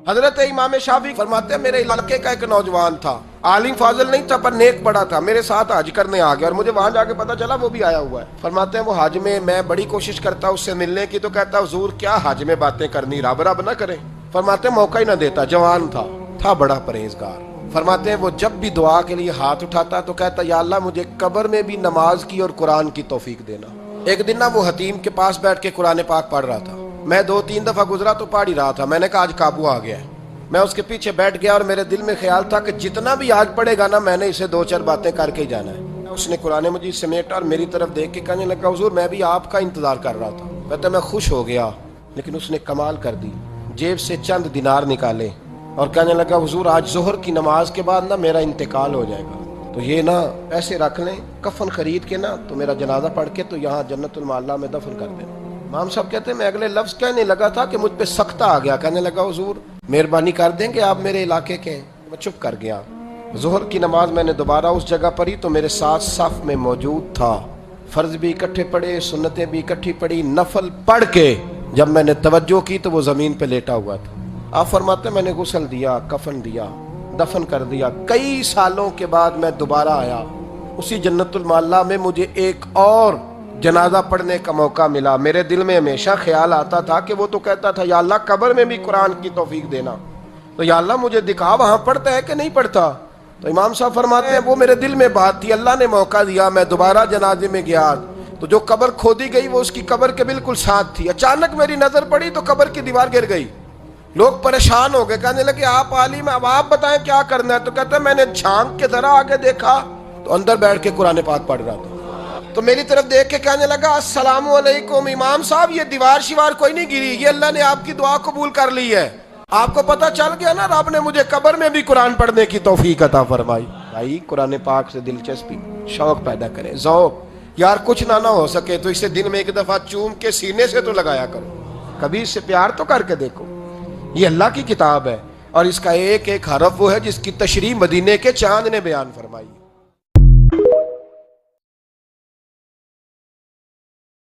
حضرت امام شافعی فرماتے ہیں میرے علاقے کا ایک نوجوان تھا، عالم فاضل نہیں تھا پر نیک بڑا تھا، میرے ساتھ حج کرنے آ گیا اور مجھے وہاں جا کے پتا چلا وہ بھی آیا ہوا ہے۔ فرماتے ہیں وہ حج میں بڑی کوشش کرتا اس سے ملنے کی، تو کہتا حضور کیا حج میں باتیں کرنی، رب رب نہ کریں۔ فرماتے ہیں موقع ہی نہ دیتا، جوان تھا بڑا پرہیزگار۔ فرماتے ہیں وہ جب بھی دعا کے لیے ہاتھ اٹھاتا تو کہتا یا اللہ مجھے قبر میں بھی نماز کی اور قرآن کی توفیق دینا۔ ایک دن وہ حتیم کے پاس بیٹھ کے قرآن پاک پڑھ رہا تھا، میں 2-3 دفعہ گزرا تو پڑھ ہی رہا تھا، میں نے کہا آج قابو آ گیا ہے۔ میں اس کے پیچھے بیٹھ گیا اور میرے دل میں خیال تھا کہ جتنا بھی آج پڑھے گا نا میں نے اسے 2-4 باتیں کر کے ہی جانا ہے۔ اس نے قرآن مجید سمیٹا اور میری طرف دیکھ کے کہنے لگا حضور میں بھی آپ کا انتظار کر رہا تھا۔ کہتا میں خوش ہو گیا، لیکن اس نے کمال کر دی، جیب سے چند دینار نکالے اور کہنے لگا حضور آج ظہر کی نماز کے بعد نا میرا انتقال ہو جائے گا، تو یہ نا پیسے رکھ لیں، کفن خرید کے نا تو میرا جنازہ پڑھ کے تو یہاں جنت المعلا میں دفن کر دینا۔ امام صاحب کہتے ہیں میں اگلے لفظ کہنے لگا تھا کہ مجھ پہ سختہ آ گیا، کہنے لگا حضور مہربانی کر دیں کہ آپ میرے علاقے کے ہیں۔ میں چپ کر گیا۔ ظہر کی نماز میں نے دوبارہ اس جگہ پڑھی تو میرے ساتھ صف میں موجود تھا، فرض بھی اکٹھے پڑھے، سنتیں بھی اکٹھی پڑھی، نفل پڑھ کے جب میں نے توجہ کی تو وہ زمین پہ لیٹا ہوا تھا۔ آپ فرماتے ہیں میں نے غسل دیا، کفن دیا، دفن کر دیا۔ کئی سالوں کے بعد میں دوبارہ آیا، اسی جنت المعلا میں مجھے ایک اور جنازہ پڑھنے کا موقع ملا۔ میرے دل میں ہمیشہ خیال آتا تھا کہ وہ تو کہتا تھا یا اللہ قبر میں بھی قرآن کی توفیق دینا، تو یا اللہ مجھے دکھا وہاں پڑھتا ہے کہ نہیں پڑھتا۔ تو امام صاحب فرماتے ہیں وہ میرے دل میں بات تھی، اللہ نے موقع دیا، میں دوبارہ جنازے میں گیا تو جو قبر کھودی گئی وہ اس کی قبر کے بالکل ساتھ تھی۔ اچانک میری نظر پڑی تو قبر کی دیوار گر گئی، لوگ پریشان ہو گئے، کہنے لگے آپ عالم اب آپ بتائیں کیا کرنا ہے۔ تو کہتا ہے میں نے جھانک کے ذرا آگے دیکھا تو اندر بیٹھ کے قرآن پاک پڑھ رہا تھا، تو میری طرف دیکھ کے کہنے لگا السلام علیکم امام صاحب، یہ دیوار شیوار کوئی نہیں گری، یہ اللہ نے آپ کی دعا قبول کر لی ہے۔ آپ کو پتہ چل گیا نا رب نے مجھے قبر میں بھی قرآن پڑھنے کی توفیق عطا فرمائی۔ بھائی قرآن پاک سے دلچسپی، شوق پیدا کریں، ذوق۔ یار کچھ نہ ہو سکے تو اسے دن میں ایک دفعہ چوم کے سینے سے تو لگایا کرو، کبھی اس سے پیار تو کر کے دیکھو۔ یہ اللہ کی کتاب ہے اور اس کا ایک ایک حرف وہ ہے جس کی تشریح مدینے کے چاند نے بیان فرمائی۔